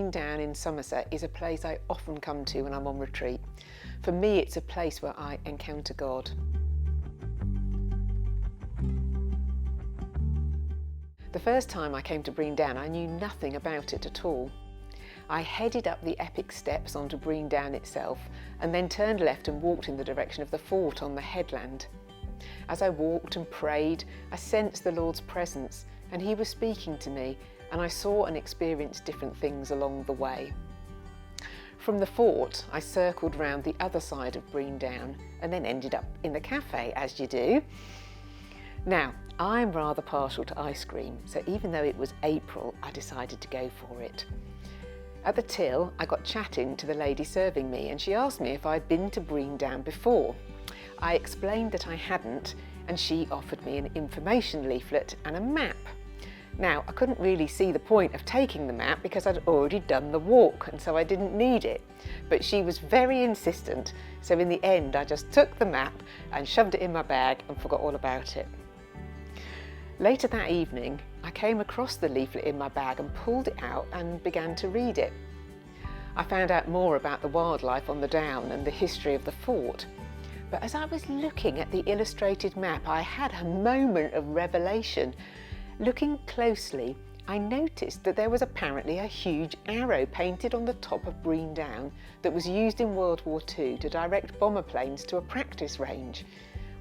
Brean Down in Somerset is a place I often come to when I'm on retreat. For me, it's a place where I encounter God. The first time I came to Brean Down, I knew nothing about it at all. I headed up the epic steps onto Brean Down itself and then turned left and walked in the direction of the fort on the headland. As I walked and prayed, I sensed the Lord's presence and He was speaking to me, and I saw and experienced different things along the way. From the fort, I circled round the other side of Brean Down and then ended up in the cafe, as you do. Now, I'm rather partial to ice cream, so even though it was April, I decided to go for it. At the till, I got chatting to the lady serving me, and she asked me if I'd been to Brean Down before. I explained that I hadn't, and she offered me an information leaflet and a map. Now, I couldn't really see the point of taking the map because I'd already done the walk, and so I didn't need it. But she was very insistent, so in the end I just took the map and shoved it in my bag and forgot all about it. Later that evening, I came across the leaflet in my bag and pulled it out and began to read it. I found out more about the wildlife on the down and the history of the fort. But as I was looking at the illustrated map, I had a moment of revelation. Looking closely, I noticed that there was apparently a huge arrow painted on the top of Brean Down that was used in World War II to direct bomber planes to a practice range.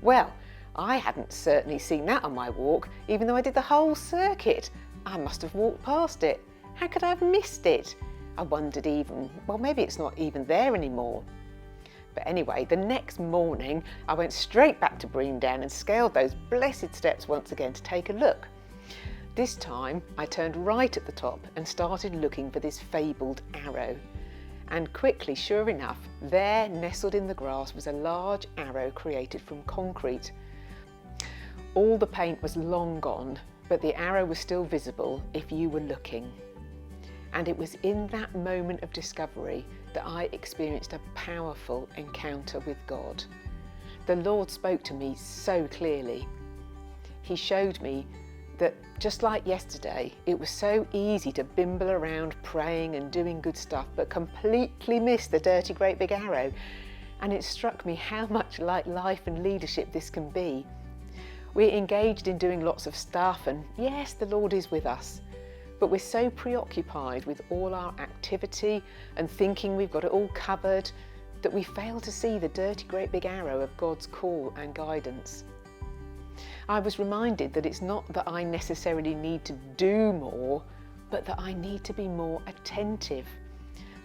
Well, I hadn't certainly seen that on my walk, even though I did the whole circuit. I must have walked past it. How could I have missed it? I wondered even, well, maybe it's not even there anymore. But anyway, the next morning, I went straight back to Brean Down and scaled those blessed steps once again to take a look. This time, I turned right at the top and started looking for this fabled arrow. And quickly, sure enough, there, nestled in the grass, was a large arrow created from concrete. All the paint was long gone, but the arrow was still visible if you were looking. And it was in that moment of discovery that I experienced a powerful encounter with God. The Lord spoke to me so clearly. He showed me that just like yesterday, it was so easy to bimble around praying and doing good stuff, but completely miss the dirty great big arrow. And it struck me how much like life and leadership this can be. We're engaged in doing lots of stuff, and yes, the Lord is with us, but we're so preoccupied with all our activity and thinking we've got it all covered that we fail to see the dirty great big arrow of God's call and guidance. I was reminded that it's not that I necessarily need to do more, but that I need to be more attentive,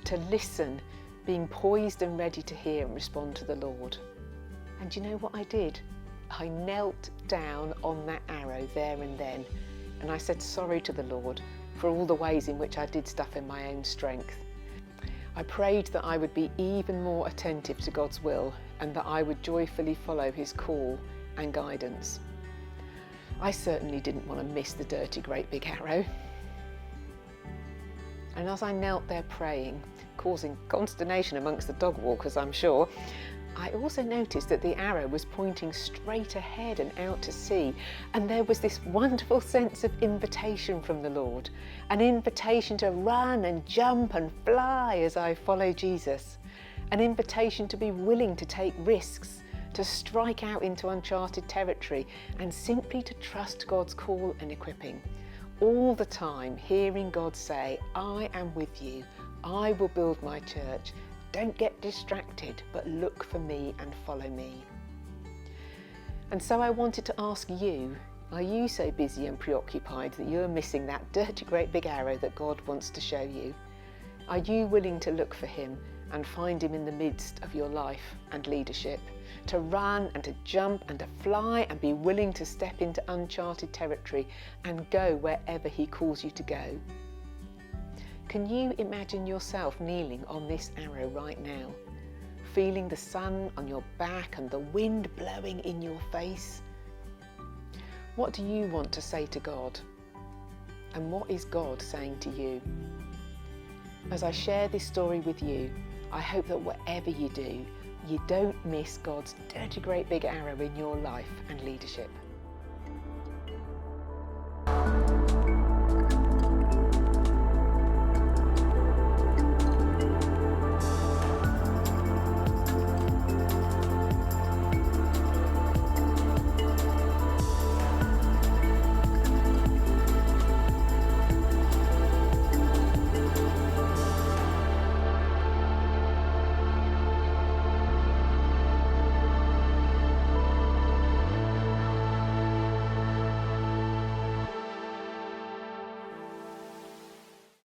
to listen, being poised and ready to hear and respond to the Lord. And you know what I did? I knelt down on that arrow there and then, and I said sorry to the Lord for all the ways in which I did stuff in my own strength. I prayed that I would be even more attentive to God's will and that I would joyfully follow His call and guidance. I certainly didn't want to miss the dirty great big arrow. And as I knelt there praying, causing consternation amongst the dog walkers, I'm sure, I also noticed that the arrow was pointing straight ahead and out to sea, and there was this wonderful sense of invitation from the Lord, an invitation to run and jump and fly as I follow Jesus, an invitation to be willing to take risks, to strike out into uncharted territory, and simply to trust God's call and equipping. All the time hearing God say, I am with you, I will build my church. Don't get distracted, but look for me and follow me. And so I wanted to ask you, are you so busy and preoccupied that you're missing that dirty great big arrow that God wants to show you? Are you willing to look for Him and find Him in the midst of your life and leadership? To run and to jump and to fly and be willing to step into uncharted territory and go wherever He calls you to go? Can you imagine yourself kneeling on this arrow right now, feeling the sun on your back and the wind blowing in your face? What do you want to say to God? And what is God saying to you? As I share this story with you, I hope that whatever you do, you don't miss God's dirty great big arrow in your life and leadership.